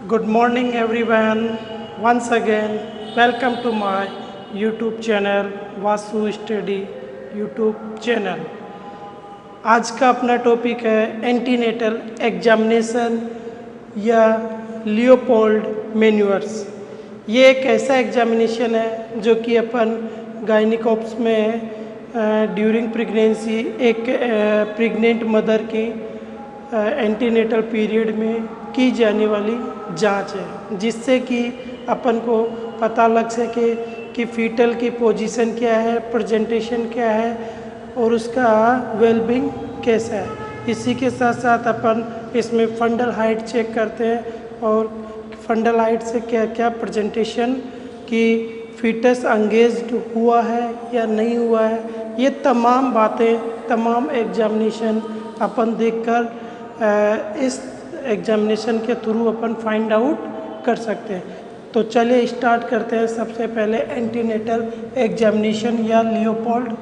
Good morning everyone. Once again, welcome to my YouTube channel Vasu study YouTube channel. आज का अपना topic है antenatal examination या Leopold manures. ये एक ऐसा एग्जामिनेशन है जो कि अपन गायनिकोप्स में ड्यूरिंग प्रेगनेंसी एक प्रेग्नेंट मदर की एंटीनेटल पीरियड में की जाने वाली जांच है, जिससे कि अपन को पता लग सके कि फीटल की पोजीशन क्या है, प्रेजेंटेशन क्या है और उसका वेलबींग कैसा है। इसी के साथ साथ अपन इसमें फंडल हाइट चेक करते हैं और फंडल हाइट से क्या क्या प्रेजेंटेशन की फीटस एंगेज्ड हुआ है या नहीं हुआ है, ये तमाम बातें तमाम एग्जामिनेशन अपन देखकर इस एग्जामिनेशन के थ्रू अपन फाइंड आउट कर सकते हैं। तो चलिए स्टार्ट करते हैं। सबसे पहले एंटीनेटल एग्जामिनेशन या लियोपोल्ड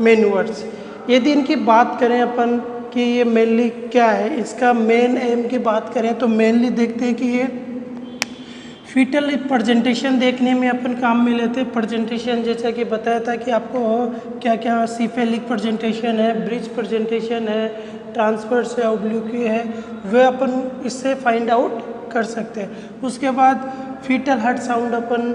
मैन्यूअर्स। यदि इनकी बात करें अपन कि ये मेनली क्या है, इसका मेन एम की बात करें तो मेनली देखते हैं कि ये फीटल प्रेजेंटेशन देखने में अपन काम में लेते हैं। प्रेजेंटेशन जैसा कि बताया था कि आपको क्या क्या सीफेलिक प्रेजेंटेशन है, ब्रिज प्रेजेंटेशन है, ट्रांसवर्स है, ओब्लिक्वी है, वह अपन इससे फाइंड आउट कर सकते हैं। उसके बाद फीटल हार्ट साउंड अपन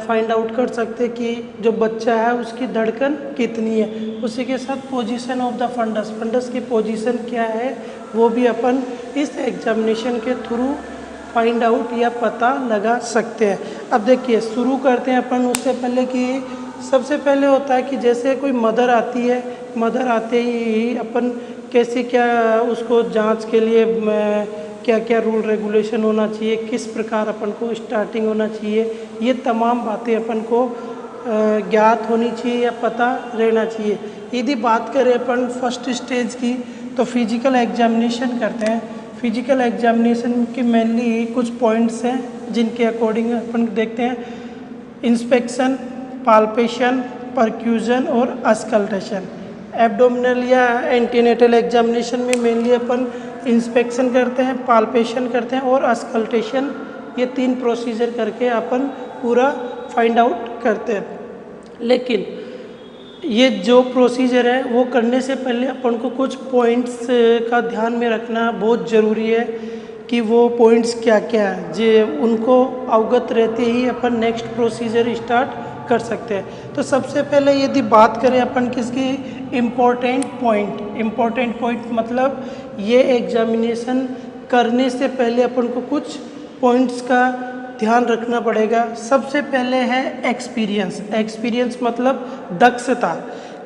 फाइंड आउट कर सकते हैं कि जो बच्चा है उसकी धड़कन कितनी है। उसी के साथ position of the fundus, fundus की पोजीशन क्या है वो भी अपन इस एग्जामिनेशन के थ्रू फाइंड आउट या पता लगा सकते हैं। अब देखिए शुरू करते हैं अपन। उससे पहले कि सबसे पहले होता है कि जैसे कोई मदर आती है, मदर आते ही अपन कैसे क्या उसको जांच के लिए क्या क्या रूल रेगुलेशन होना चाहिए, किस प्रकार अपन को स्टार्टिंग होना चाहिए, ये तमाम बातें अपन को ज्ञात होनी चाहिए या पता रहना चाहिए। यदि बात करें अपन फर्स्ट स्टेज की तो फिजिकल एग्जामिनेशन करते हैं। फिजिकल एग्जामिनेशन की मेनली कुछ पॉइंट्स हैं जिनके अकॉर्डिंग अपन देखते हैं। इंस्पेक्शन, पाल्पेशन, परक्यूजन और अस्कल्टेशन। एब्डोमिनल या एंटीनेटल एग्जामिनेशन में मेनली अपन इंस्पेक्शन करते हैं, पाल्पेशन करते हैं और अस्कल्टेशन। ये तीन प्रोसीजर करके अपन पूरा फाइंड आउट करते हैं। लेकिन ये जो प्रोसीजर है वो करने से पहले अपन को कुछ पॉइंट्स का ध्यान में रखना बहुत ज़रूरी है कि वो पॉइंट्स क्या क्या हैं। जे उनको अवगत रहते ही अपन नेक्स्ट प्रोसीजर स्टार्ट कर सकते हैं। तो सबसे पहले यदि बात करें अपन किसकी, इम्पोर्टेंट पॉइंट मतलब ये एग्जामिनेशन करने से पहले अपन को कुछ पॉइंट्स का ध्यान रखना पड़ेगा। सबसे पहले है एक्सपीरियंस मतलब दक्षता,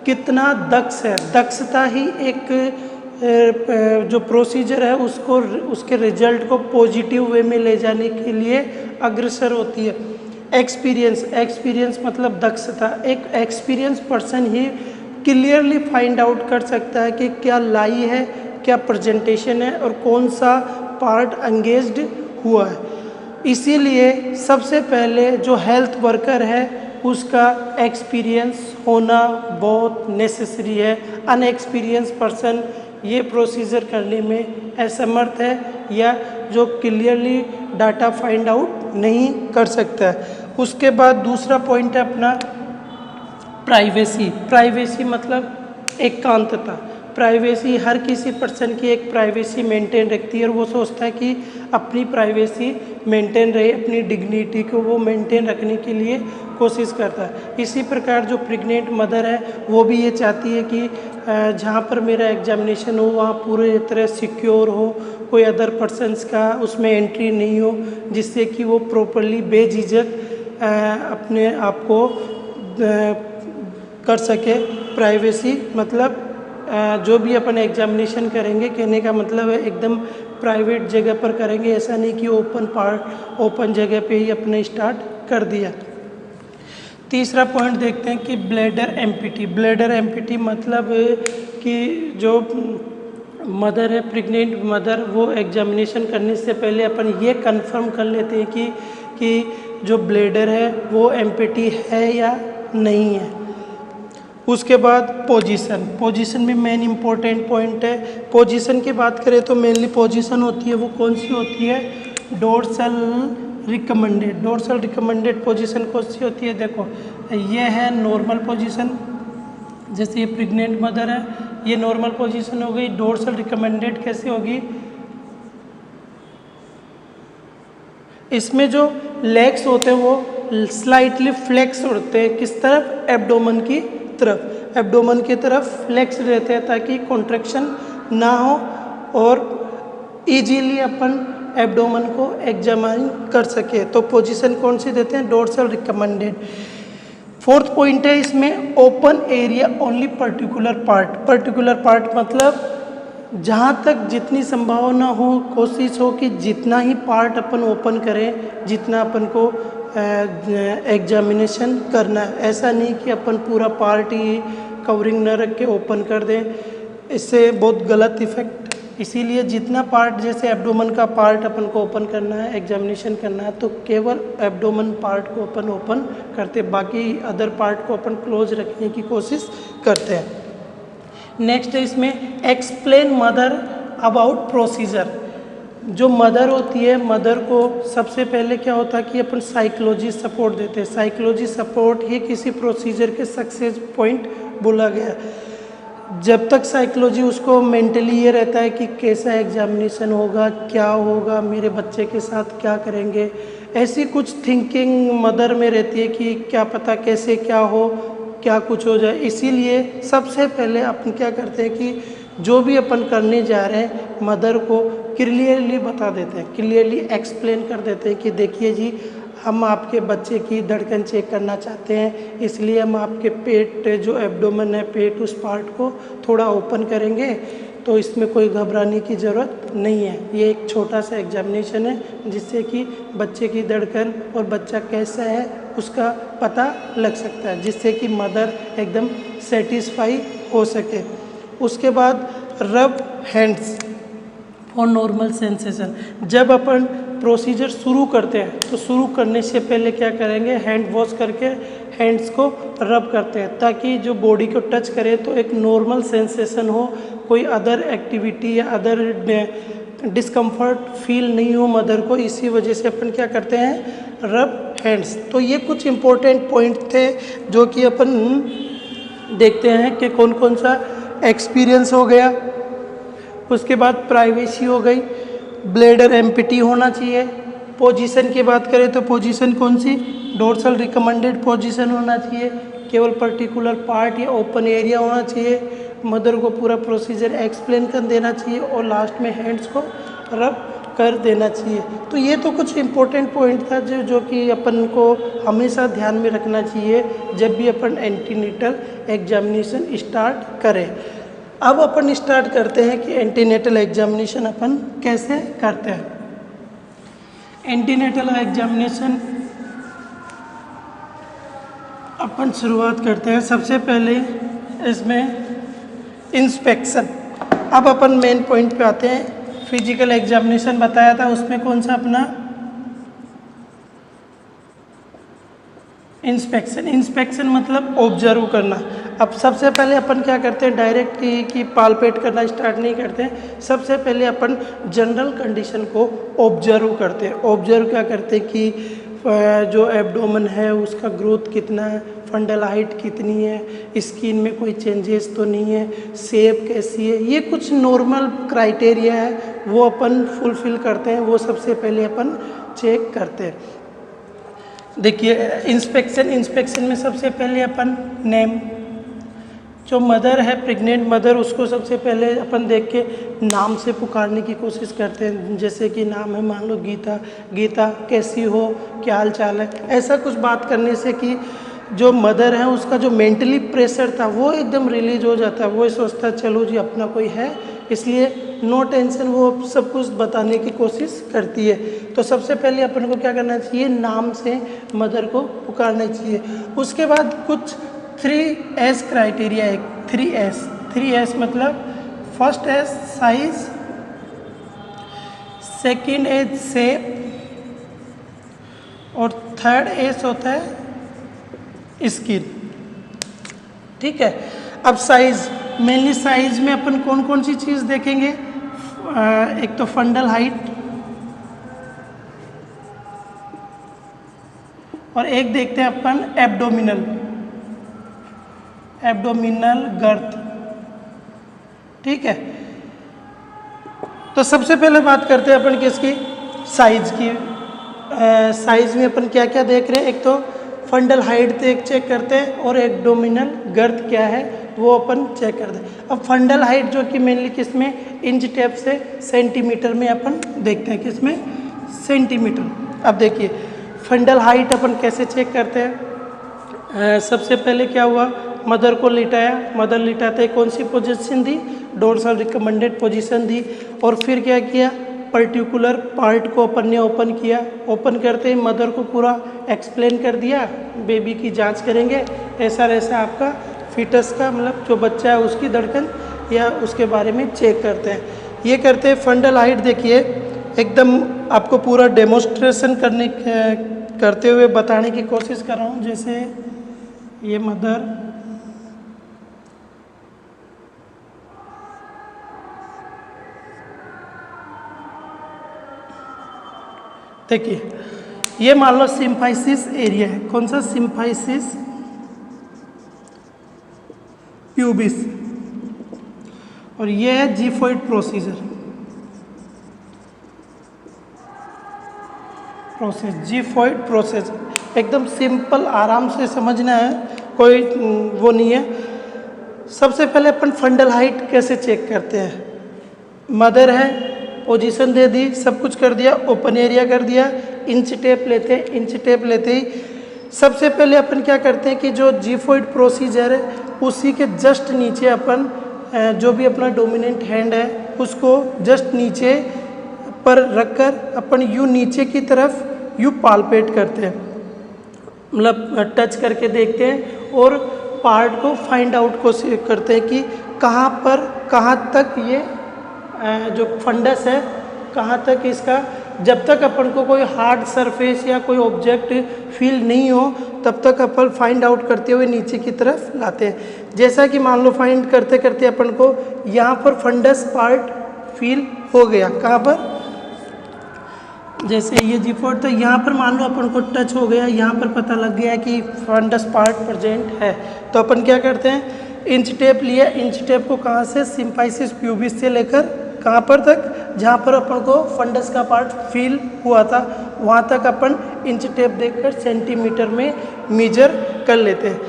कितना दक्ष है। दक्षता ही एक जो प्रोसीजर है उसको उसके रिजल्ट को पॉजिटिव वे में ले जाने के लिए अग्रसर होती है। एक्सपीरियंस मतलब दक्षता। एक एक्सपीरियंस पर्सन ही क्लियरली फाइंड आउट कर सकता है कि क्या लाई है, क्या प्रेजेंटेशन है और कौन सा पार्ट एंगेज्ड हुआ है। इसीलिए सबसे पहले जो हेल्थ वर्कर है उसका एक्सपीरियंस होना बहुत नेसेसरी है। अनएक्सपीरियंस पर्सन ये प्रोसीजर करने में असमर्थ है या जो क्लियरली डाटा फाइंड आउट नहीं कर सकता है। उसके बाद दूसरा पॉइंट है अपना प्राइवेसी मतलब एकांतता। प्राइवेसी हर किसी पर्सन की एक प्राइवेसी मेंटेन रखती है और वो सोचता है कि अपनी प्राइवेसी मेंटेन रहे, अपनी डिग्निटी को वो मेंटेन रखने के लिए कोशिश करता है। इसी प्रकार जो प्रेग्नेंट मदर है वो भी ये चाहती है कि जहाँ पर मेरा एग्जामिनेशन हो वहाँ पूरे तरह सिक्योर हो, कोई अदर पर्सन्स का उसमें एंट्री नहीं हो, जिससे कि वो प्रॉपरली बेझिझक अपने आप को कर सके। प्राइवेसी मतलब जो भी अपन एग्जामिनेशन करेंगे, कहने का मतलब है एकदम प्राइवेट जगह पर करेंगे, ऐसा नहीं कि ओपन जगह पे ही अपने स्टार्ट कर दिया। तीसरा पॉइंट देखते हैं कि ब्लैडर एम्पिटी मतलब कि जो मदर है, प्रेग्नेंट मदर, वो एग्जामिनेशन करने से पहले अपन ये कंफर्म कर लेते हैं कि जो ब्लैडर है वो एम्पिटी है या नहीं है। उसके बाद पोजीशन में मेन इम्पोर्टेंट पॉइंट है। पोजीशन की बात करें तो मेनली पोजीशन होती है वो कौन सी होती है, dorsal recommended. Dorsal recommended position कौन सी होती है? देखो ये है नॉर्मल पोजीशन, जैसे ये प्रेग्नेंट मदर है, ये नॉर्मल पोजीशन हो गई। डोर्सल रिकमेंडेड कैसे होगी? इसमें जो लेग्स होते हैं वो स्लाइटली फ्लेक्स होते हैं, किस तरफ? एब्डोमेन की तरफ। एब्डोमेन की तरफ फ्लेक्स रहते हैं ताकि कॉन्ट्रैक्शन ना हो और इजीली अपन एब्डोमेन को एग्जामिन कर सके। तो पोजीशन कौन सी देते हैं? Dorsal recommended. फोर्थ पॉइंट है इसमें, open area only particular part. Particular part मतलब जहाँ तक जितनी संभावना हो, कोशिश हो कि जितना ही पार्ट अपन ओपन करें, जितना अपन को एग्जामिनेशन करना है। ऐसा नहीं कि अपन पूरा पार्ट ही कवरिंग न रख के ओपन कर दें, इससे बहुत गलत इफेक्ट। इसीलिए जितना पार्ट, जैसे एब्डोमेन का पार्ट अपन को ओपन करना है, एग्जामिनेशन करना है, तो केवल एब्डोमेन पार्ट को अपन ओपन करते, बाकी अदर पार्ट को अपन क्लोज रखने की कोशिश करते हैं। नेक्स्ट है इसमें, एक्सप्लेन मदर अबाउट प्रोसीजर। जो मदर होती है, मदर को सबसे पहले क्या होता है कि अपन साइकोलॉजी सपोर्ट देते हैं। साइकोलॉजी सपोर्ट ही किसी प्रोसीजर के सक्सेस पॉइंट बोला गया। जब तक साइकोलॉजी उसको मेंटली ये रहता है कि कैसा एग्जामिनेशन होगा, क्या होगा, मेरे बच्चे के साथ क्या करेंगे, ऐसी कुछ थिंकिंग मदर में रहती है कि क्या पता कैसे क्या हो, क्या कुछ हो जाए। इसीलिए सबसे पहले अपन क्या करते हैं कि जो भी अपन करने जा रहे हैं मदर को क्लियरली बता देते हैं, क्लियरली एक्सप्लेन कर देते हैं कि देखिए जी, हम आपके बच्चे की धड़कन चेक करना चाहते हैं, इसलिए हम आपके पेट, जो एब्डोमेन है, पेट, उस पार्ट को थोड़ा ओपन करेंगे, तो इसमें कोई घबराने की ज़रूरत नहीं है। ये एक छोटा सा एग्जामिनेशन है जिससे कि बच्चे की धड़कन और बच्चा कैसा है उसका पता लग सकता है, जिससे कि मदर एकदम सेटिस्फाई हो सके। उसके बाद रब हैंड्स फॉर नॉर्मल सेंसेशन। जब अपन प्रोसीजर शुरू करते हैं तो शुरू करने से पहले क्या करेंगे, हैंड वॉश करके हैंड्स को रब करते हैं ताकि जो बॉडी को टच करे तो एक नॉर्मल सेंसेशन हो, कोई अदर एक्टिविटी या अदर डिस्कम्फर्ट फील नहीं हो मदर को। इसी वजह से अपन क्या करते हैं, रब हैंड्स। तो ये कुछ इम्पोर्टेंट पॉइंट थे जो कि अपन देखते हैं कि कौन कौन सा एक्सपीरियंस हो गया। उसके बाद प्राइवेसी हो गई, ब्लेडर एम्प्टी होना चाहिए। पोजीशन की बात करें तो पोजीशन कौन सी, डोर्सल रिकमेंडेड पोजीशन होना चाहिए, केवल पर्टिकुलर पार्ट या ओपन एरिया होना चाहिए, मदर को पूरा प्रोसीजर एक्सप्लेन कर देना चाहिए और लास्ट में हैंड्स को रब कर देना चाहिए। तो ये तो कुछ इम्पोर्टेंट पॉइंट था जो कि अपन को हमेशा ध्यान में रखना चाहिए जब भी अपन एंटीनेटल एग्जामिनेशन स्टार्ट करें। अब अपन स्टार्ट करते हैं कि एंटीनेटल एग्जामिनेशन अपन कैसे करते हैं। एंटीनेटल एग्जामिनेशन अपन शुरुआत करते हैं सबसे पहले इसमें इंस्पेक्शन। अब अपन मेन पॉइंट पे आते हैं। फिजिकल एग्जामिनेशन बताया था, उसमें कौन सा अपना इंस्पेक्शन। इंस्पेक्शन मतलब ऑब्जर्व करना। अब सबसे पहले अपन क्या करते हैं, डायरेक्ट कि पालपेट करना स्टार्ट नहीं करते हैं। सबसे पहले अपन जनरल कंडीशन को ऑब्जर्व करते हैं। ऑब्जर्व क्या करते हैं कि जो एब्डोमेन है उसका ग्रोथ कितना है, फंडल हाइट कितनी है, स्किन में कोई चेंजेस तो नहीं है, शेप कैसी है, ये कुछ नॉर्मल क्राइटेरिया है वो अपन फुलफिल करते हैं। वो सबसे पहले अपन चेक करते हैं। देखिए इंस्पेक्शन में सबसे पहले अपन नेम, जो मदर है प्रेग्नेंट मदर, उसको सबसे पहले अपन देख के नाम से पुकारने की कोशिश करते हैं। जैसे कि नाम है मान लो गीता, गीता कैसी हो, क्या हाल चाल है, ऐसा कुछ बात करने से कि जो मदर है उसका जो मेंटली प्रेशर था वो एकदम रिलीज हो जाता है। वो सोचता है चलो जी अपना कोई है, इसलिए नो टेंशन, वो सब कुछ बताने की कोशिश करती है। तो सबसे पहले अपन को क्या करना चाहिए, नाम से मदर को पुकारना चाहिए। उसके बाद कुछ 3S क्राइटेरिया है। 3S मतलब first S size, second S shape और थर्ड एस होता है स्किन। ठीक है। अब साइज, मेनली साइज में अपन कौन कौन सी चीज़ देखेंगे, एक तो फंडल हाइट, और एक देखते हैं अपन एब्डोमिनल गर्थ। ठीक है, तो सबसे पहले बात करते हैं अपन किसकी, साइज की। साइज में अपन क्या क्या देख रहे हैं, एक तो फंडल हाइट चेक करते हैं और एब्डोमिनल गर्थ क्या है वो अपन चेक करते हैं। अब फंडल हाइट जो कि मेनली किस में, इंच टेप से सेंटीमीटर में अपन देखते हैं, किस में, सेंटीमीटर। अब देखिए फंडल हाइट अपन कैसे चेक करते हैं। सबसे पहले क्या हुआ, मदर को लिटाया, मदर लिटाते कौन सी पोजीशन दी, डोर्सल रिकमेंडेड पोजीशन दी। और फिर क्या किया, पर्टिकुलर पार्ट को अपन ने ओपन किया। ओपन करते ही मदर को पूरा एक्सप्लेन कर दिया, बेबी की जांच करेंगे, ऐसा ऐसा आपका फीटस का मतलब जो बच्चा है उसकी धड़कन या उसके बारे में चेक करते हैं। ये करते हैं फंडल हाइट। देखिए एकदम आपको पूरा डेमोस्ट्रेशन करते हुए बताने की कोशिश कर रहा हूँ। जैसे ये मदर, देखिए ये मान लो सिम्फाइसिस एरिया है, कौन सा, सिम्फाइसिस प्यूबिस, और ये है जीफोइड प्रोसीजर, जीफोइड प्रोसेस। एकदम सिंपल, आराम से समझना है, कोई वो नहीं है। सबसे पहले अपन फंडल हाइट कैसे चेक करते हैं, मदर है, पोजीशन दे दी, सब कुछ कर दिया, ओपन एरिया कर दिया, इंच टेप लेते हैं। इंच टेप लेते ही सबसे पहले अपन क्या करते हैं कि जो जीफोइड प्रोसीजर है उसी के जस्ट नीचे अपन जो भी अपना डोमिनेंट हैंड है उसको जस्ट नीचे पर रखकर अपन यूँ नीचे की तरफ यूँ पालपेट करते हैं, मतलब टच करके देखते हैं और पार्ट को फाइंड आउट करते हैं कि कहाँ पर कहाँ तक ये जो फंडस है कहाँ तक इसका। जब तक अपन को कोई हार्ड सरफेस या कोई ऑब्जेक्ट फील नहीं हो तब तक अपन फाइंड आउट करते हुए नीचे की तरफ लाते हैं। जैसा कि मान लो फाइंड करते करते अपन को यहाँ पर फंडस पार्ट फील हो गया, कहाँ पर, जैसे ये जीफोइड, तो यहाँ पर मान लो अपन को टच हो गया, यहाँ पर पता लग गया कि फंडस पार्ट प्रेजेंट है। तो अपन क्या करते हैं, इंच टेप लिया, इंच टेप को कहाँ से, सिम्फाइसिस प्यूबिस से लेकर कहाँ पर तक, जहाँ पर अपन को फंडस का पार्ट फील हुआ था वहाँ तक अपन इंच टेप देखकर सेंटीमीटर में मेजर कर लेते हैं।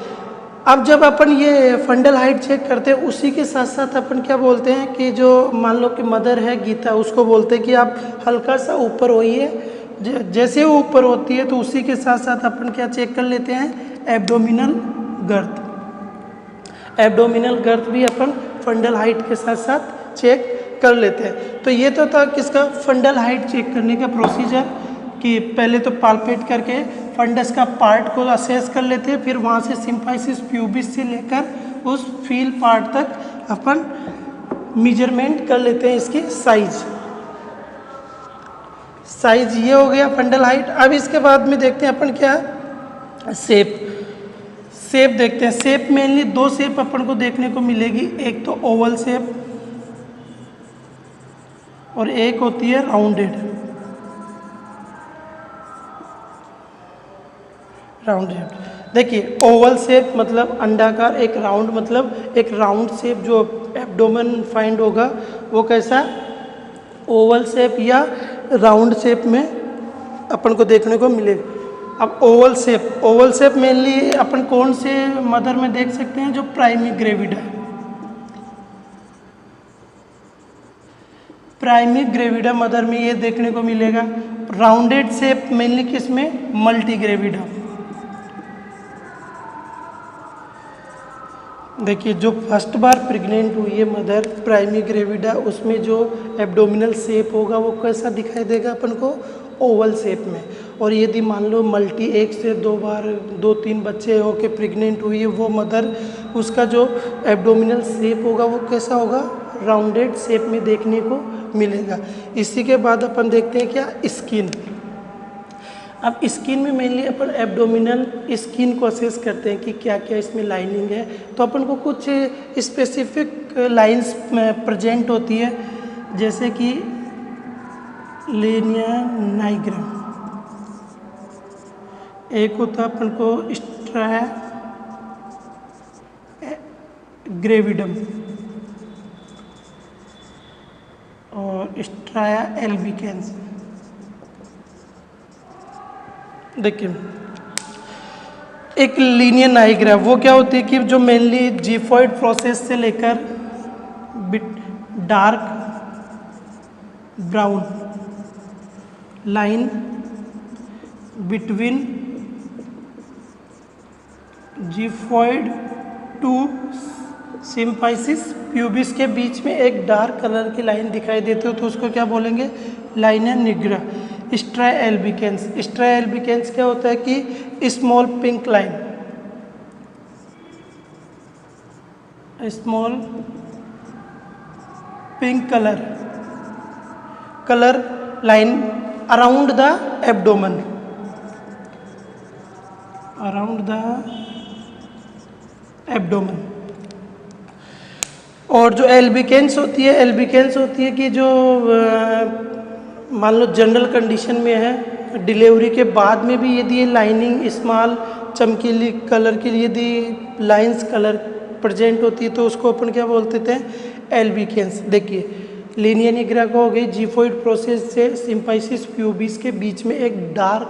अब जब अपन ये फंडल हाइट चेक करते हैं उसी के साथ साथ अपन क्या बोलते हैं कि जो मान लो कि मदर है गीता, उसको बोलते हैं कि आप हल्का सा ऊपर होइए। जैसे वो ऊपर होती है तो उसी के साथ साथ अपन क्या चेक कर लेते हैं, एब्डोमिनल गर्थ। एब्डोमिनल गर्थ भी अपन फंडल हाइट के साथ साथ चेक कर लेते हैं। तो ये तो था किसका, फंडल हाइट चेक करने का प्रोसीजर, कि पहले तो पालपेट करके फंडस का पार्ट को असेस कर लेते हैं, फिर वहाँ से सिम्फाइसिस प्यूबिस से लेकर उस फील पार्ट तक अपन मेजरमेंट कर लेते हैं इसकी साइज। साइज ये हो गया फंडल हाइट। अब इसके बाद में देखते हैं अपन क्या, शेप। शेप देखते हैं। शेप मेनली दो शेप अपन को देखने को मिलेगी, एक तो ओवल शेप और एक होती है राउंडेड। देखिए ओवल शेप मतलब अंडाकार, एक राउंड मतलब एक राउंड शेप जो एब्डोमेन फाइंड होगा वो कैसा, ओवल शेप या राउंड शेप में अपन को देखने को मिलेगा। अब ओवल शेप मेनली अपन कौन से मदर में देख सकते हैं, जो प्राइमी ग्रेविडा है। प्राइमी ग्रेविडा मदर में ये देखने को मिलेगा। राउंडेड शेप मेनली किस में, मल्टी ग्रेविडा। देखिए जो फर्स्ट बार प्रेग्नेंट हुई है मदर प्राइमी ग्रेविडा, उसमें जो एब्डोमिनल शेप होगा वो कैसा दिखाई देगा अपन को, ओवल शेप में। और यदि मान लो मल्टी एक से दो बार 2-3 बच्चे हो के प्रेग्नेंट हुई है वो मदर, उसका जो एब्डोमिनल शेप होगा वो कैसा होगा, राउंडेड शेप में देखने को मिलेगा। इसी के बाद अपन देखते हैं क्या, स्किन। अब स्किन में मेनली अपन एब्डोमिनल स्किन को असेस करते हैं कि क्या क्या इसमें लाइनिंग है। तो अपन को कुछ स्पेसिफिक लाइंस प्रेजेंट होती है, जैसे कि लिनिया नाइग्रा, एक होता है अपन को स्ट्राया ग्रेविडम और स्ट्राया एल्बिकेंस। देखिए एक लीनियर नाइग्रा वो क्या होती है कि जो मेनली जीफॉइड प्रोसेस से लेकर dark brown line between xiphoid to symphysis pubis के बीच में एक डार्क कलर की लाइन दिखाई देती हो तो उसको क्या बोलेंगे, लाइना nigra. Straw albicans, straw albicans क्या होता है कि small pink line, small pink colour line around the abdomen, around the abdomen. और जो एल्बिकेंस होती है, एल्बिकेंस होती है कि जो मान लो जनरल कंडीशन में है, डिलीवरी के बाद में भी यदि ये लाइनिंग स्मॉल चमकीली कलर की यदि लाइंस कलर प्रेजेंट होती है तो उसको अपन क्या बोलते थे, एल्बिकेंस। देखिए लीनिया निग्रा को हो गई जीफोइड प्रोसेस से सिम्फाइसिस प्यूबिस के बीच में एक डार्क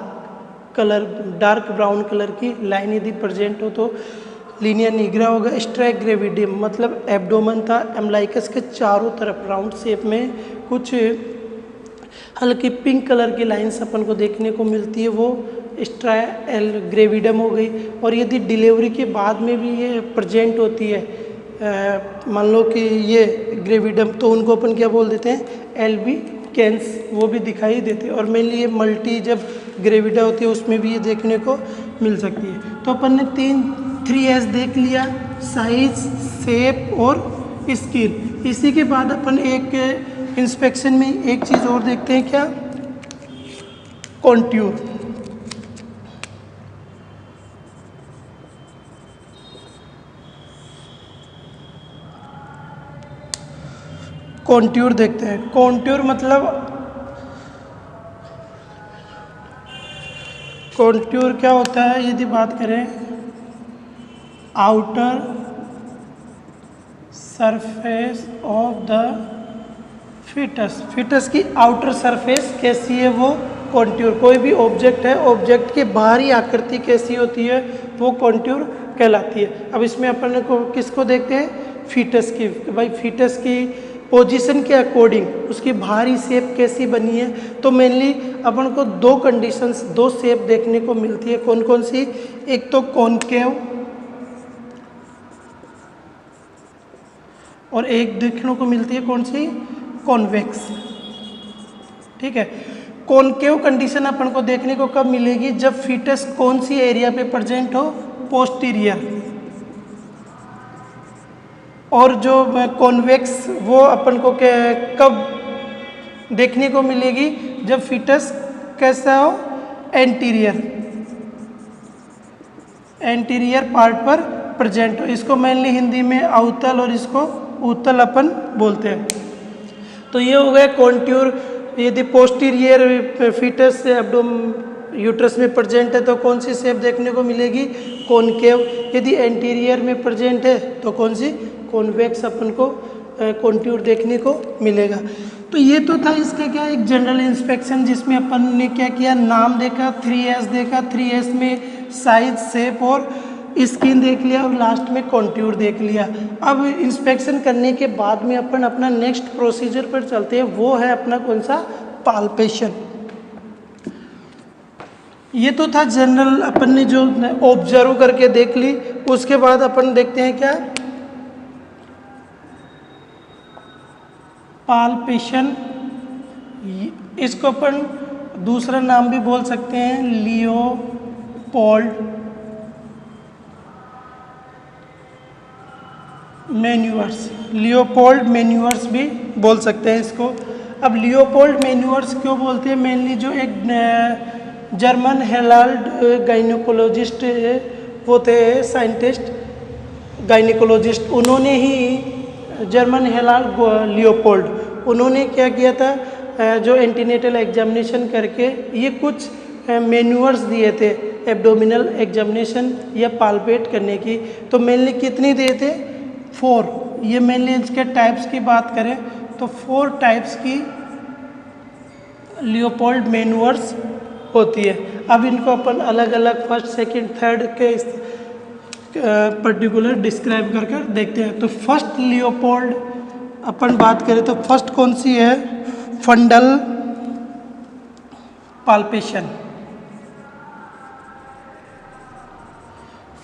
ब्राउन कलर की लाइन यदि प्रेजेंट हो तो लीनिया निग्रा होगा। स्ट्रा ग्रेविडियम मतलब एब्डोमेन था, एम्ब्लाइकस के चारों तरफ राउंड शेप में कुछ हल्की पिंक कलर की लाइंस अपन को देखने को मिलती है, वो स्ट्रा ग्रेविडम हो गई। और यदि डिलीवरी के बाद में भी ये प्रेजेंट होती है, मान लो कि ये ग्रेविडम, तो उनको अपन क्या बोल देते हैं, एल्बिकेंस, वो भी दिखाई देते हैं। और मेनली ये मल्टी जब ग्रेविडा होती है उसमें भी ये देखने को मिल सकती है। तो अपन ने 3S देख लिया, साइज, शेप और स्किन। इसी के बाद अपन एक इंस्पेक्शन में एक चीज़ और देखते हैं, क्या, कॉन्ट्यूर। कॉन्ट्यूर देखते हैं। कॉन्ट्यूर मतलब कॉन्ट्यूर क्या होता है, यदि बात करें outer surface of the fetus की आउटर सरफेस कैसी है, वो कॉन्ट्यूर। कोई भी ऑब्जेक्ट है, ऑब्जेक्ट की बाहरी आकृति कैसी होती है वो कॉन्ट्यूर कहलाती है। अब इसमें अपन को किसको देखते हैं, फीटस की। भाई फीटस की पोजीशन के अकॉर्डिंग उसकी बाहरी शेप कैसी बनी है, तो मेनली अपन को दो कंडीशंस, दो शेप देखने को मिलती है। कौन कौन सी, एक तो कॉनकेव और एक देखने को मिलती है कौन सी, कॉन्वेक्स। ठीक है, कॉनकेव कंडीशन अपन को देखने को कब मिलेगी, जब फीटस कौन सी एरिया पे प्रेजेंट हो, पोस्टीरियर। और जो कॉन्वेक्स वो अपन को कब देखने को मिलेगी, जब फीटस कैसा हो, एंटीरियर पार्ट पर प्रेजेंट हो। इसको मेनली हिंदी में अवतल और इसको उत्तल अपन बोलते हैं। तो ये हो गया कॉन्ट्यूर। यदि पोस्टीरियर फीटस यूट्रस में प्रेजेंट है तो कौन सी शेप देखने को मिलेगी, कॉनकेव। यदि एंटीरियर में प्रेजेंट है तो कौन सी, कॉन्वेक्स अपन को कॉन्ट्यूर देखने को मिलेगा। तो ये तो था इसका क्या, एक जनरल इंस्पेक्शन जिसमें अपन ने क्या किया, नाम देखा, 3S देखा, 3S में साइज, शेप और स्किन देख लिया और लास्ट में कॉन्ट्यूर देख लिया। अब इंस्पेक्शन करने के बाद में अपन अपना नेक्स्ट प्रोसीजर पर चलते हैं, वो है अपना कौन सा, पाल्पेशन। ये तो था जनरल, अपन ने जो ऑब्जर्व करके देख ली। उसके बाद अपन देखते हैं क्या, पाल्पेशन। इसको अपन दूसरा नाम भी बोल सकते हैं, लियोपोल्ड मैन्यूअर्स, लियोपोल्ड मैन्यूअर्स भी बोल सकते हैं इसको। अब लियोपोल्ड मैन्यूअर्स क्यों बोलते हैं, मेनली जो एक जर्मन हेराल्ड गाइनोकोलॉजिस्ट वो थे, साइंटिस्ट गाइनोकोलॉजिस्ट, उन्होंने ही जर्मन हेराल्ड लियोपोल्ड, उन्होंने क्या किया था, जो एंटीनेटल एग्जामिनेशन करके ये कुछ मेन्यूअर्स दिए थे एब्डोमिनल एग्जामिनेशन या पाल्पेट करने की, तो मेनली कितनी दिए थे? 4। ये मेनली इसके टाइप्स की बात करें तो 4 टाइप्स की लियोपोल्ड मेन्यूअर्स होती है। अब इनको अपन अलग अलग फर्स्ट सेकंड थर्ड के पर्टिकुलर डिस्क्राइब कर कर देखते हैं। तो फर्स्ट लियोपोल्ड अपन बात करें तो फर्स्ट कौन सी है? फंडल पाल्पेशन।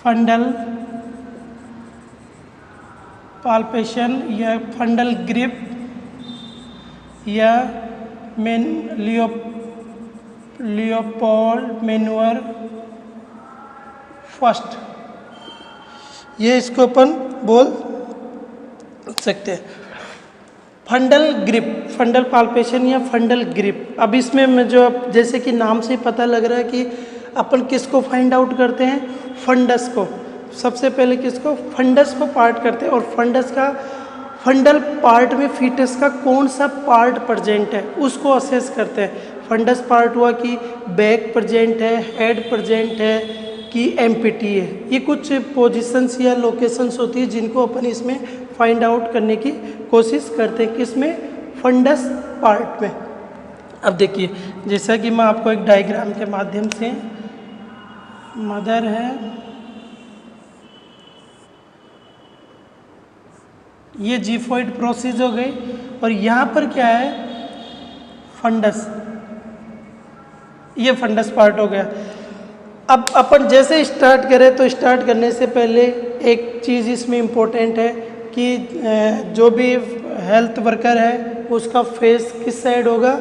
फंडल पाल्पेशन या फंडल ग्रिप या लियोपोल्ड मेन्यूअर फर्स्ट, ये इसको अपन बोल सकते हैं। फंडल ग्रिप, फंडल पाल्पेशन या फंडल ग्रिप। अब इसमें मैं जो जैसे कि नाम से पता लग रहा है कि अपन किसको फाइंड आउट करते हैं? फंडस को। सबसे पहले किसको? फंडस को पार्ट करते हैं। और फंडस का फंडल पार्ट में फीटस का कौन सा पार्ट प्रेजेंट है उसको असेस करते हैं। फंडस पार्ट हुआ कि बैक प्रेजेंट है, हेड प्रेजेंट है कि एम्प्टी है। ये कुछ पोजीशंस या लोकेशंस होती है जिनको अपन इसमें फाइंड आउट करने की कोशिश करते हैं। किसमें? फंडस पार्ट में। अब देखिए, जैसा कि मैं आपको एक डायग्राम के माध्यम से, मदर है, ये जीफोइड प्रोसेस हो गई और यहाँ पर क्या है? फंडस। ये फंडस पार्ट हो गया। अब अपन जैसे स्टार्ट करें तो स्टार्ट करने से पहले एक चीज़ इसमें इम्पोर्टेंट है कि जो भी हेल्थ वर्कर है उसका फेस किस साइड होगा?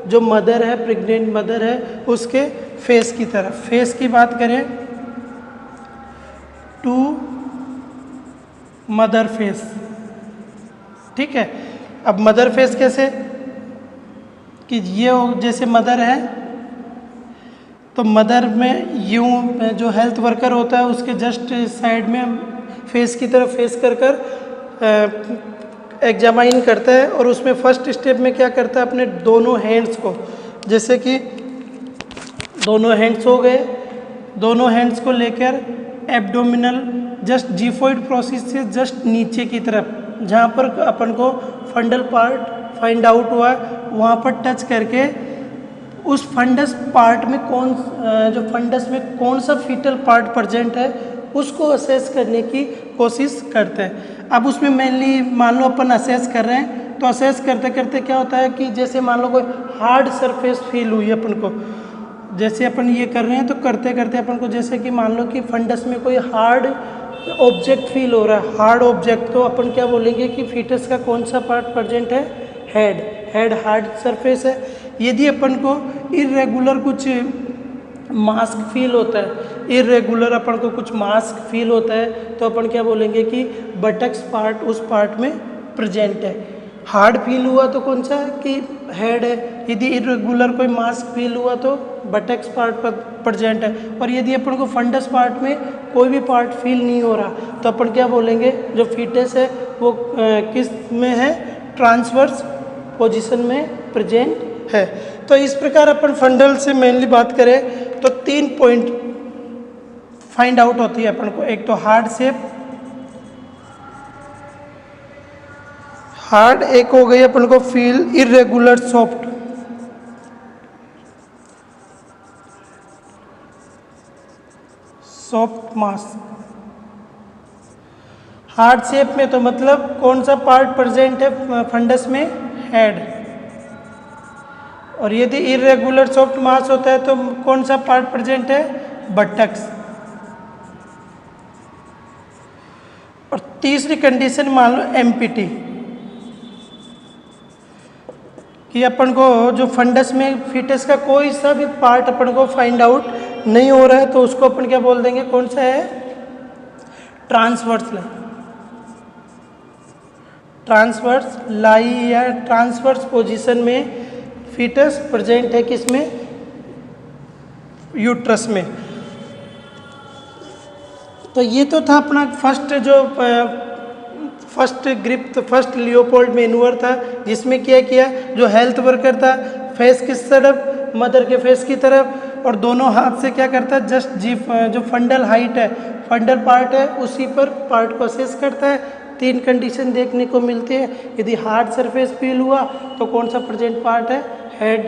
जो मदर है, प्रेग्नेंट मदर है, उसके फेस की तरफ। फेस की बात करें टू मदर फेस, ठीक है। अब मदर फेस कैसे? कि ये जैसे मदर है तो मदर में यूं जो हेल्थ वर्कर होता है उसके जस्ट साइड में फेस की तरफ फेस कर एग्जामाइन करता है और उसमें फर्स्ट स्टेप में क्या करता है? अपने दोनों हैंड्स को, जैसे कि दोनों हैंड्स हो गए, दोनों हैंड्स को लेकर एब्डोमिनल जस्ट जीफोइड प्रोसेस से जस्ट नीचे की तरफ, जहाँ पर अपन को फंडल पार्ट फाइंड आउट हुआ वहाँ पर टच करके उस फंडस पार्ट में जो फंडस में कौन सा फीटल पार्ट प्रेजेंट है उसको असेस करने की कोशिश करते हैं। अब उसमें मेनली मान लो अपन असेस कर रहे हैं तो असेस करते करते क्या होता है कि जैसे मान लो कोई हार्ड सरफेस फील हुई अपन को, जैसे अपन ये कर रहे हैं तो करते करते अपन को जैसे कि मान लो कि फंडस में कोई हार्ड ऑब्जेक्ट फील हो रहा है, हार्ड ऑब्जेक्ट, तो अपन क्या बोलेंगे कि फीटस का कौन सा पार्ट प्रेजेंट है? हेड हार्ड सरफेस है। यदि अपन को इरेगुलर कुछ मास्क फील होता है, इरेगुलर अपन को कुछ मास्क फील होता है तो अपन क्या बोलेंगे कि बटक्स पार्ट उस पार्ट में प्रेजेंट है। हार्ड फील हुआ तो कौन सा है? कि हेड है। यदि इरेगुलर कोई मास्क फील हुआ तो बटक्स पार्ट पर प्रेजेंट है। और यदि अपन को फंडस पार्ट में कोई भी पार्ट फील नहीं हो रहा तो अपन क्या बोलेंगे? जो फीटस है वो किस में है? ट्रांसवर्स पोजीशन में प्रेजेंट है। तो इस प्रकार अपन फंडल से मेनली बात करें तो 3 पॉइंट फाइंड आउट होती है अपन को। एक तो हार्ड शेप, हार्ड, एक हो गई अपन को फील इरेगुलर सॉफ्ट। सॉफ्ट मास। हार्ड शेप में तो मतलब कौन सा पार्ट प्रेजेंट है फंडस में? हेड। और यदि इरेगुलर सॉफ्ट मास होता है तो कौन सा पार्ट प्रेजेंट है? बटक्स। और तीसरी कंडीशन मान लो एम्प्टी, कि अपन को जो फंडस में फीटस का कोई सा भी पार्ट अपन को फाइंड आउट नहीं हो रहा है तो उसको अपन क्या बोल देंगे? कौन सा है? ट्रांसवर्स लाई। ट्रांसवर्स लाई या ट्रांसवर्स पोजीशन में फीटस प्रेजेंट है किसमें? यूट्रस में। तो ये तो था अपना फर्स्ट ग्रिप, तो फर्स्ट लियोपोल्ड मेन्यूअर था जिसमें क्या किया? जो हेल्थ वर्कर था फेस किस तरफ? मदर के फेस की तरफ, और दोनों हाथ से क्या करता है, जस्ट जी जो फंडल हाइट है, फंडल पार्ट है, उसी पर पार्ट को असेस करता है। 3 कंडीशन देखने को मिलती है। यदि हार्ड सरफेस फील हुआ तो कौन सा प्रेजेंट पार्ट है, हेड।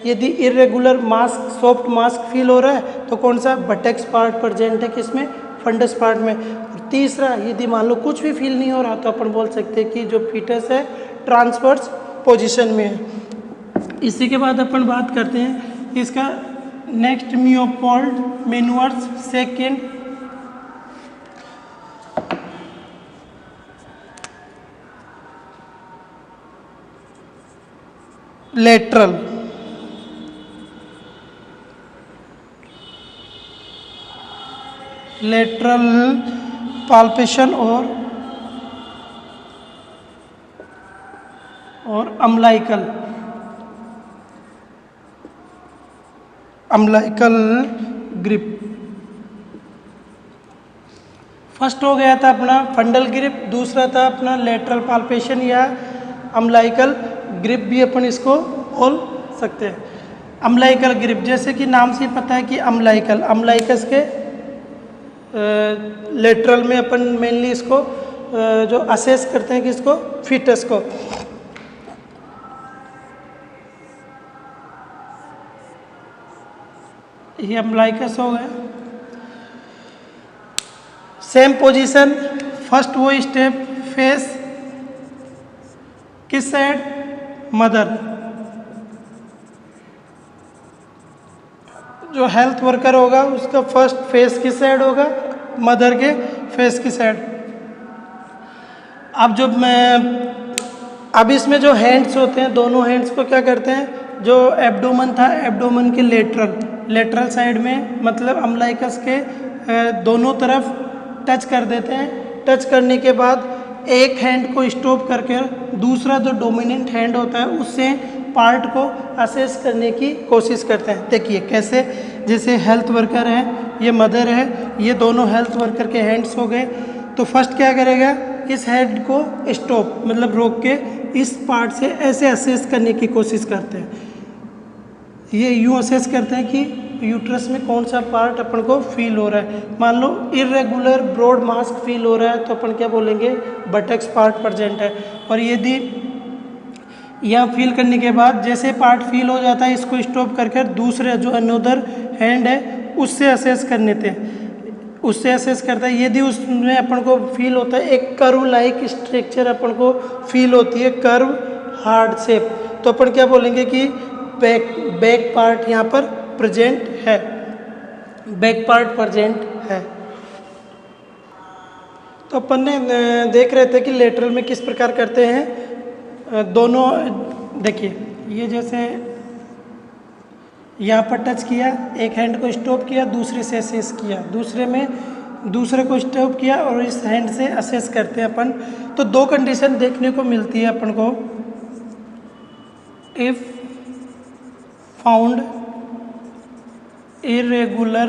यदि irregular mask, soft mask feel हो रहा है तो कौन सा, बटेक्स पार्ट प्रेजेंट है, किसमें, फंडस पार्ट में। और तीसरा, यदि मान लो कुछ भी फील नहीं हो रहा तो अपन बोल सकते हैं कि जो फीटस है ट्रांसवर्स पोजीशन में है। इसी के बाद अपन बात करते हैं इसका next, Leopold manoeuvres second, lateral. Lateral palpation और अम्लाइकल ग्रिप। फर्स्ट हो गया था अपना फंडल ग्रिप, दूसरा था अपना लेटरल पाल्पेशन या अम्लाइकल ग्रिप भी अपन इसको बोल सकते हैं। अम्लाइकल ग्रिप, जैसे कि नाम से पता है कि अम्लाइकस के लेटरल में अपन मेनली इसको जो असेस करते हैं कि इसको फीटस को। ये अम्लाइकस हो गया। सेम पोजीशन, फर्स्ट वो स्टेप, फेस किस साइड, मदर। जो हेल्थ वर्कर होगा उसका फर्स्ट फेस किस साइड होगा, मदर के फेस की साइड। अब इसमें जो हैंड्स होते हैं, दोनों हैंड्स को क्या करते हैं, जो एब्डोमन था, एब्डोमन के लेटरल साइड में, मतलब अम्लाइकस के दोनों तरफ टच कर देते हैं। टच करने के बाद एक हैंड को स्टॉप करके दूसरा जो डोमिनेंट हैंड होता है उससे पार्ट को असेस करने की कोशिश करते हैं। देखिए कैसे, जैसे हेल्थ वर्कर है, ये मदर है, ये दोनों हेल्थ वर्कर के हैंड्स हो गए। तो फर्स्ट क्या करेगा, इस हेड को स्टॉप मतलब रोक के इस पार्ट से ऐसे असेस करने की कोशिश करते हैं। ये यूँ असेस करते हैं कि यूट्रस में कौन सा पार्ट अपन को फील हो रहा है। मान लो इरेगुलर ब्रॉड मास्क फील हो रहा है तो अपन क्या बोलेंगे, बटेक्स पार्ट प्रेजेंट है। और यदि यह फील करने के बाद जैसे पार्ट फील हो जाता है, इसको स्टॉप करके दूसरे जो अनदर हैंड है उससे असेस करने थे, उससे असेस करता है। यदि उसमें अपन को फील होता है एक कर्व लाइक स्ट्रक्चर अपन को फील होती है, कर्व हार्ड शेप, तो अपन क्या बोलेंगे कि बैक पार्ट यहाँ पर प्रेजेंट है, बैक पार्ट प्रेजेंट है। तो अपन ने देख रहे थे कि लेटरल में किस प्रकार करते हैं। दोनों देखिए, ये जैसे यहाँ पर टच किया, एक हैंड को स्टॉप किया, दूसरे से असेस किया, दूसरे को स्टॉप किया और इस हैंड से असेस करते हैं अपन। तो दो कंडीशन देखने को मिलती है अपन को, इफ फाउंड इरेगुलर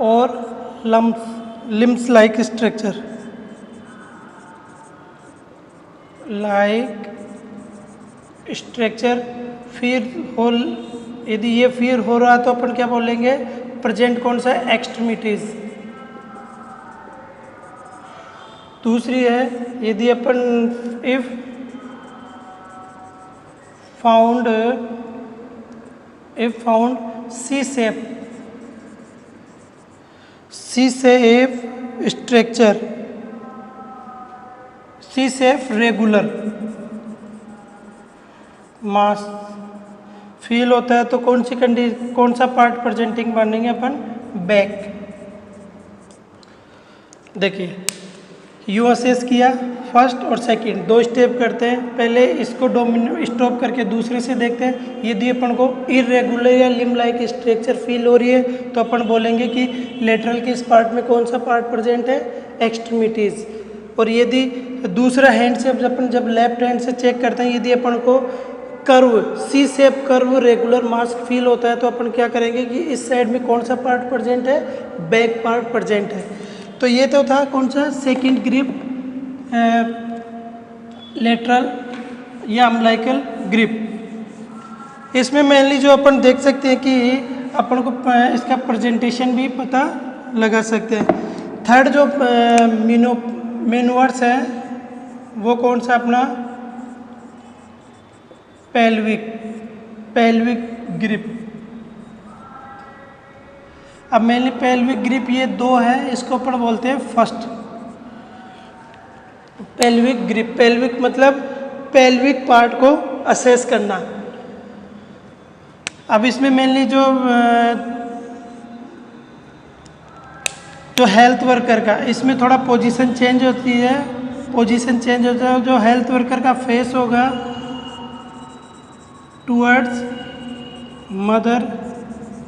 और लिम्स लाइक स्ट्रक्चर, फिर हो, यदि ये फिर हो रहा तो अपन क्या बोलेंगे, प्रेजेंट कौन सा, एक्सट्रीमिटीज। दूसरी है, यदि अपन if found C shape structure, C shape regular mass feel होता है तो कौन सा पार्ट प्रेजेंटिंग मानेंगे अपन, बैक। देखिए यू असेस किया, फर्स्ट और सेकंड दो स्टेप करते हैं। पहले इसको स्टॉप करके दूसरे से देखते हैं। यदि अपन को इरेगुलर या लिम लाइक स्ट्रक्चर फील हो रही है तो अपन बोलेंगे कि लेटरल के इस पार्ट में कौन सा पार्ट प्रेजेंट है, एक्सट्रीमिटीज। और यदि दूसरा हैंड से जब लेफ्ट हैंड से चेक करते हैं, यदि अपन को curve C shape curve regular mask feel होता है तो अपन क्या करेंगे कि इस साइड में कौन सा पार्ट प्रेजेंट है, बैक पार्ट प्रेजेंट है। तो ये तो था कौन सा, सेकंड ग्रिप लेटरल या अम्लाइकल ग्रिप। इसमें मेनली जो अपन देख सकते हैं कि अपन को इसका प्रेजेंटेशन भी पता लगा सकते हैं। थर्ड जो मेनूवर्स है वो कौन सा अपना पेल्विक ग्रिप। अब मेनली पेल्विक ग्रिप ये दो है, इसको अपन बोलते हैं फर्स्ट पेल्विक ग्रिप। पेल्विक मतलब पेल्विक पार्ट को असेस करना। अब इसमें मेनली जो हेल्थ वर्कर का इसमें थोड़ा पोजीशन चेंज होती है, पोजीशन चेंज होता है। जो हेल्थ वर्कर का फेस होगा टूवर्ड्स मदर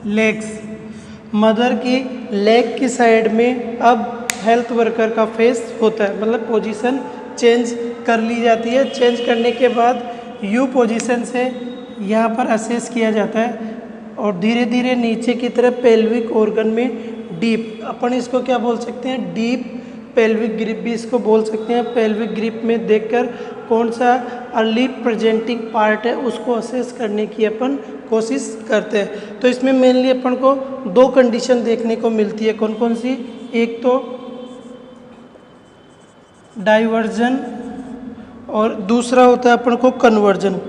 लेग्स, मदर की लेग की साइड में अब हेल्थ वर्कर का फेस होता है, मतलब पोजीशन चेंज कर ली जाती है। चेंज करने के बाद यू पोजीशन से यहाँ पर असेस किया जाता है और धीरे धीरे नीचे की तरफ पेल्विक ऑर्गन में डीप, अपन इसको क्या बोल सकते हैं, डीप पेल्विक ग्रिप भी इसको बोल सकते हैं। पेल्विक ग्रिप में देखकर कौन सा अर्ली प्रेजेंटिंग पार्ट है उसको असेस करने की अपन कोशिश करते हैं। तो इसमें मेनली अपन को दो कंडीशन देखने को मिलती है। कौन कौन सी? एक तो डाइवर्जन और दूसरा होता है अपन को कन्वर्जन।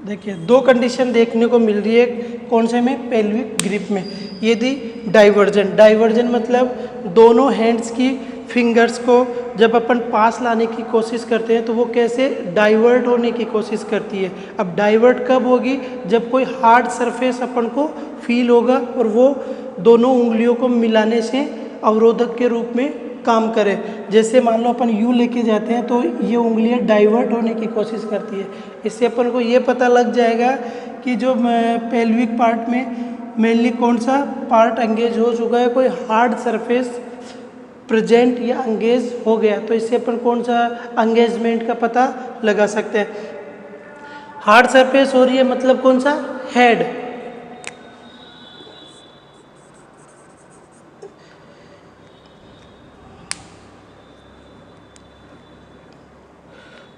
देखिए दो कंडीशन देखने को मिल रही है, कौन से में? पेल्विक ग्रिप में। यदि डाइवर्जन मतलब दोनों हैंड्स की फिंगर्स को जब अपन पास लाने की कोशिश करते हैं तो वो कैसे डाइवर्ट होने की कोशिश करती है। अब डाइवर्ट कब होगी? जब कोई हार्ड सरफेस अपन को फील होगा और वो दोनों उंगलियों को मिलाने से अवरोधक के रूप में काम करे। जैसे मान लो अपन यू लेके जाते हैं तो ये उंगलियां डाइवर्ट होने की कोशिश करती है। इससे अपन को ये पता लग जाएगा कि जो पेल्विक पार्ट में मेनली कौन सा पार्ट एंगेज हो चुका है, कोई हार्ड सरफेस प्रेजेंट या एंगेज हो गया। तो इससे अपन कौन सा एंगेजमेंट का पता लगा सकते हैं। हार्ड सरफेस हो रही है मतलब कौन सा? हेड।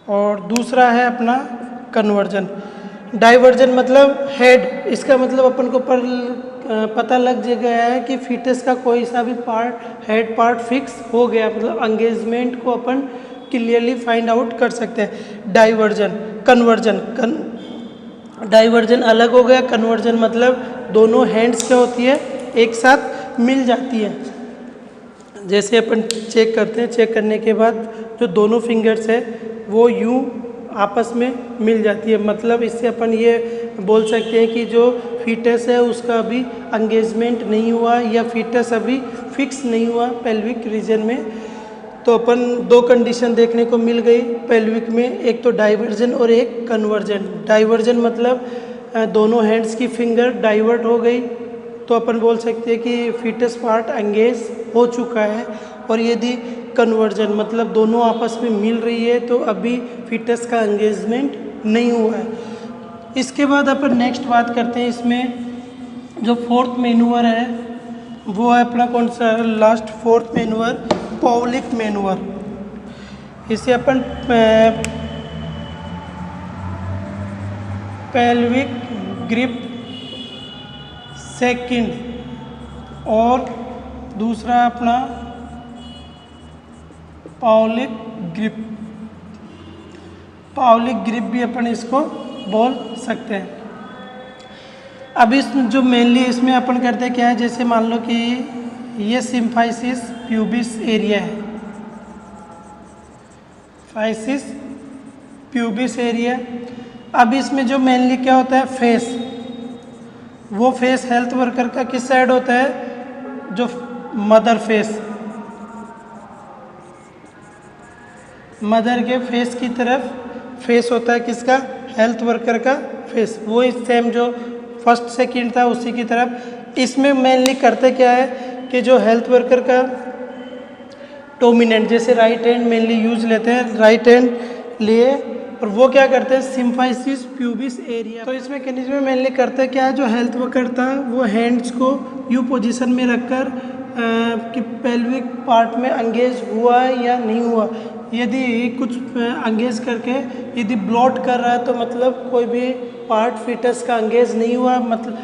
और दूसरा है अपना कन्वर्जन। डाइवर्जन मतलब हेड, इसका मतलब अपन को पता लग गया है कि फीटस का कोई सा भी पार्ट, हेड पार्ट फिक्स हो गया, मतलब एंगेजमेंट को अपन क्लियरली फाइंड आउट कर सकते हैं। डाइवर्जन अलग हो गया, कन्वर्जन मतलब दोनों हैंड्स क्या होती है, एक साथ मिल जाती है। जैसे अपन चेक करते हैं, चेक करने के बाद जो दोनों फिंगर्स है वो यूं आपस में मिल जाती है। मतलब इससे अपन ये बोल सकते हैं कि जो फीटस है उसका अभी एंगेजमेंट नहीं हुआ या फीटस अभी फिक्स नहीं हुआ पेल्विक रीजन में। तो अपन दो कंडीशन देखने को मिल गई पेल्विक में, एक तो डाइवर्जन और एक कन्वर्जन। डाइवर्जन मतलब दोनों हैंड्स की फिंगर डाइवर्ट हो गई तो अपन बोल सकते हैं कि फीटस पार्ट एंगेज हो चुका है। और यदि कन्वर्जन मतलब दोनों आपस में मिल रही है तो अभी फीटस का एंगेजमेंट नहीं हुआ है। इसके बाद अपन नेक्स्ट बात करते हैं, इसमें जो फोर्थ मैनूवर है वो है अपना कौन सा? Last fourth manoeuvre Pawlik manoeuvre. इसे अपन पेल्विक ग्रिप सेकंड और दूसरा अपना पावलिक ग्रिप भी अपन इसको बोल सकते हैं। अब इस जो मेनली इसमें अपन करते क्या है, जैसे मान लो कि ये सिम्फाइसिस प्यूबिस एरिया है, फाइसिस प्यूबिस एरिया। अब इसमें जो मेनली क्या होता है, फेस, वो फेस हेल्थ वर्कर का किस साइड होता है? जो मदर फेस, मदर के फेस की तरफ फेस होता है किसका? हेल्थ वर्कर का फेस। वो इस सेम जो फर्स्ट सेकंड था उसी की तरफ। इसमें मेनली करते क्या है कि जो हेल्थ वर्कर का डोमिनेंट, जैसे राइट हैंड मेनली यूज लेते हैं, राइट हैंड लिए और वो क्या करते हैं, सिम्फाइसिस प्यूबिस एरिया। तो इसमें किन्हीं में मेनली करते क्या है, जो हेल्थ वर्कर था वो हैंड्स को यू पोजीशन में रखकर कि पेल्विक पार्ट में एंगेज हुआ है या नहीं हुआ। यदि कुछ एंगेज करके यदि ब्लॉट कर रहा है तो मतलब कोई भी पार्ट फीटस का एंगेज नहीं हुआ मतलब,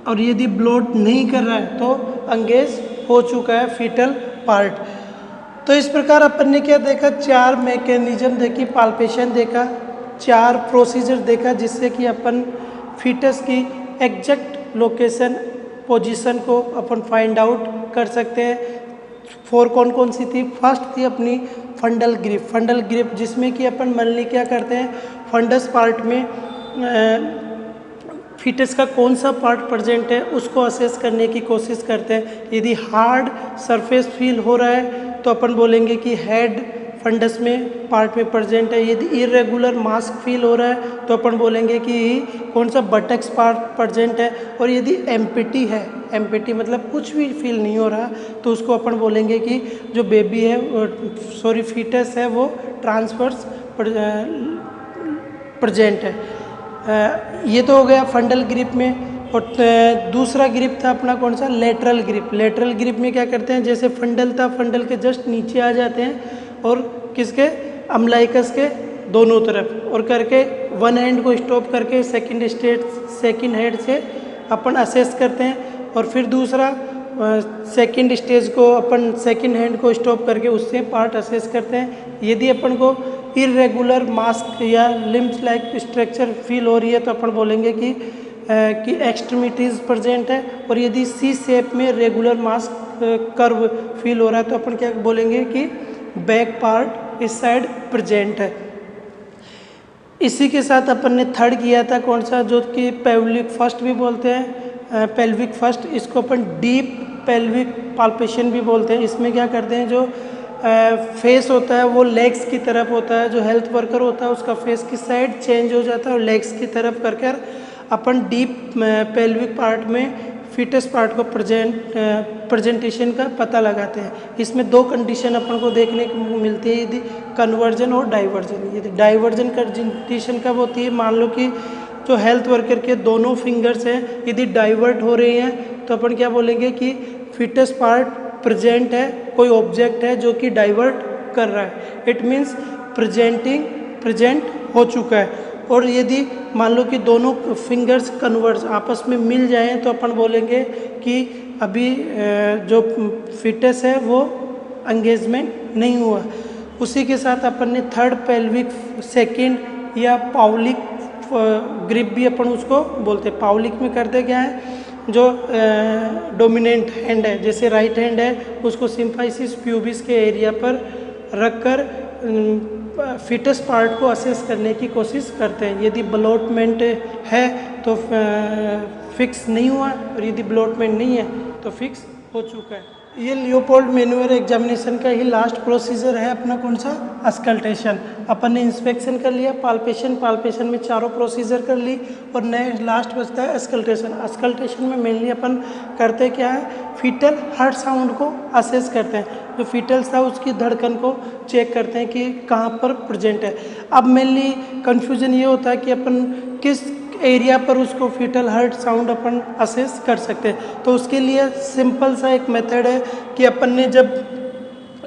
और यदि ब्लॉट नहीं कर रहा है तो एंगेज हो चुका है फीटल पार्ट। तो इस प्रकार अपन ने क्या देखा, 4 मैकेनिज्म देखी, पाल्पेशन देखा, 4 प्रोसीजर देखा जिससे कि अपन फीटस की एग्जैक्ट लोकेशन पोजीशन को अपन फाइंड आउट कर सकते हैं। 4 कौन कौन सी थी? फर्स्ट थी अपनी फंडल ग्रिप। फंडल ग्रिप जिसमें कि अपन मनली क्या करते हैं, फंडस पार्ट में फीटस का कौन सा पार्ट प्रेजेंट है उसको असेस करने की कोशिश करते हैं। यदि हार्ड सरफेस फील हो रहा है तो अपन बोलेंगे कि हेड फंडस में पार्ट में प्रेजेंट है। यदि इरेगुलर मास्क फील हो रहा है तो अपन बोलेंगे कि कौन सा बटक्स पार्ट प्रेजेंट है। और यदि एम्पिटी है, एम्पिटी मतलब कुछ भी फील नहीं हो रहा, तो उसको अपन बोलेंगे कि जो बेबी है फीटस है वो ट्रांसवर्स प्रेजेंट है। ये तो हो गया फंडल ग्रिप में। और दूसरा ग्रिप था अपना कौन सा, लेटरल ग्रिप। लेटरल ग्रिप में क्या करते हैं, जैसे फंडल था, फंडल के जस्ट नीचे आ जाते हैं और किसके, अम्लाइकस के दोनों तरफ, और करके वन हैंड को स्टॉप करके सेकंड हेड से अपन असेस करते हैं। और फिर दूसरा सेकंड स्टेज को अपन सेकंड हैंड को स्टॉप करके उससे पार्ट असेस करते हैं। यदि अपन को इरेगुलर मास्क या लिम्स लाइक स्ट्रक्चर फील हो रही है तो अपन बोलेंगे कि एक्सट्रीमिटीज़ प्रेजेंट है। और यदि सी शेप में रेगुलर मास्क कर्व फील हो रहा है तो अपन क्या बोलेंगे कि बैक पार्ट इस साइड प्रेजेंट है। इसी के साथ अपन ने थर्ड किया था कौन सा, जो कि पेल्विक फर्स्ट भी बोलते हैं, पेल्विक फर्स्ट। इसको अपन डीप पेल्विक पाल्पेशन भी बोलते हैं। इसमें क्या करते हैं, जो फेस होता है वो लेग्स की तरफ होता है, जो हेल्थ वर्कर होता है उसका फेस की साइड चेंज हो जाता है और लेग्स की तरफ कर अपन डीप पेल्विक पार्ट में फीटस पार्ट को प्रेजेंटेशन का पता लगाते हैं। इसमें 2 कंडीशन अपन को देखने को मिलती है, यदि कन्वर्जन और डाइवर्जन। यदि डाइवर्जन कंडीशन कब होती है, मान लो कि जो हेल्थ वर्कर के दोनों फिंगर्स हैं यदि डाइवर्ट हो रहे हैं तो अपन क्या बोलेंगे कि फीटस पार्ट प्रेजेंट है, कोई ऑब्जेक्ट है जो कि डाइवर्ट कर रहा है, इट मीन्स प्रेजेंट हो चुका है। और यदि मान लो कि दोनों फिंगर्स कन्वर्ज आपस में मिल जाएं तो अपन बोलेंगे कि अभी जो फिटस है वो एंगेजमेंट नहीं हुआ। उसी के साथ अपन ने थर्ड पेल्विक सेकंड या पाउलिक ग्रिप भी अपन उसको बोलते हैं। पाउलिक में करते क्या है, जो डोमिनेंट हैंड है, जैसे राइट हैंड है, उसको सिम्फाइसिस प्यूबिस के एरिया पर रखकर फिटस पार्ट को असेस करने की कोशिश करते हैं। यदि ब्लॉटमेंट है तो फिक्स नहीं हुआ, और यदि ब्लॉटमेंट नहीं है तो फिक्स हो चुका है। ये लियोपोल्ड मैनुअल एग्जामिनेशन का ही लास्ट प्रोसीजर है अपना कौन सा, अस्कल्टेशन। अपन ने इंस्पेक्शन कर लिया, पाल्पेशन में चारों प्रोसीजर कर ली, और नए लास्ट बचता है अस्कल्टेशन। अस्कल्टेशन में मेनली अपन करते क्या है, फीटल हार्ट साउंड को असेस करते हैं। जो फीटल्स था उसकी धड़कन को चेक करते हैं कि कहाँ पर प्रेजेंट है। अब मेनली कन्फ्यूजन ये होता है कि अपन किस एरिया पर उसको फीटल हार्ट साउंड अपन असेस कर सकते हैं। तो उसके लिए सिंपल सा एक मेथड है कि अपन ने जब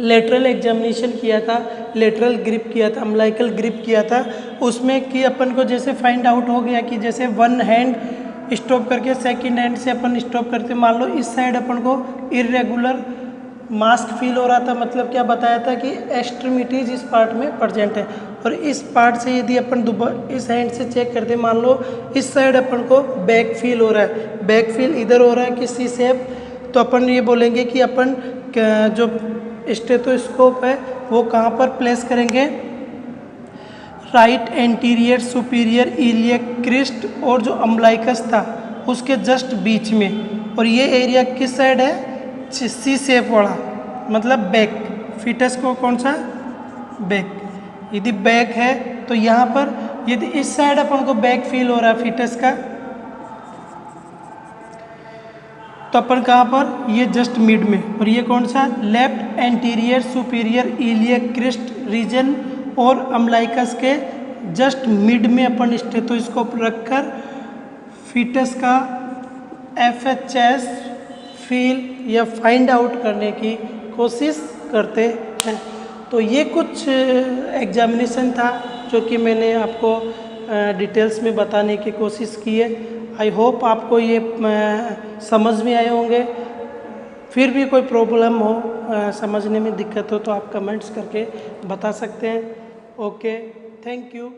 लेटरल एग्जामिनेशन किया था, लेटरल ग्रिप किया था, अम्लाइकल ग्रिप किया था, उसमें कि अपन को जैसे फाइंड आउट हो गया कि जैसे वन हैंड स्टॉप करके सेकंड हैंड से अपन स्टॉप करते, मान लो इस साइड अपन को इरेगुलर मास्क फील हो रहा था, मतलब क्या बताया था कि एक्सट्रीमिटीज इस पार्ट में प्रेजेंट है। और इस पार्ट से यदि अपन इस हैंड से चेक करते, मान लो इस साइड अपन को बैक फील हो रहा है, बैक फील इधर हो रहा है किसी शेप, तो अपन ये बोलेंगे कि अपन जो स्टेथोस्कोप है वो कहाँ पर प्लेस करेंगे, right anterior superior iliac crest और जो अम्लाइकस था उसके जस्ट बीच में। और ये एरिया किस साइड है, सी शेप वाला, मतलब बैक। फीटस को कौन सा, बैक। यदि बैक है तो यहाँ पर, यदि इस साइड अपन को बैक फील हो रहा है फीटस का, तो अपन कहाँ पर, ये जस्ट मिड में। और ये कौन सा, left anterior superior iliac crest region और अम्लाइकस के जस्ट मिड में अपन स्टेथोस्कोप रखकर फीटस का FHS फील या फाइंड आउट करने की कोशिश करते हैं। तो ये कुछ एग्जामिनेशन था जो कि मैंने आपको डिटेल्स में बताने की कोशिश की है। आई होप आपको ये समझ में आए होंगे। फिर भी कोई प्रॉब्लम हो, समझने में दिक्कत हो तो आप कमेंट्स करके बता सकते हैं। Okay, thank you.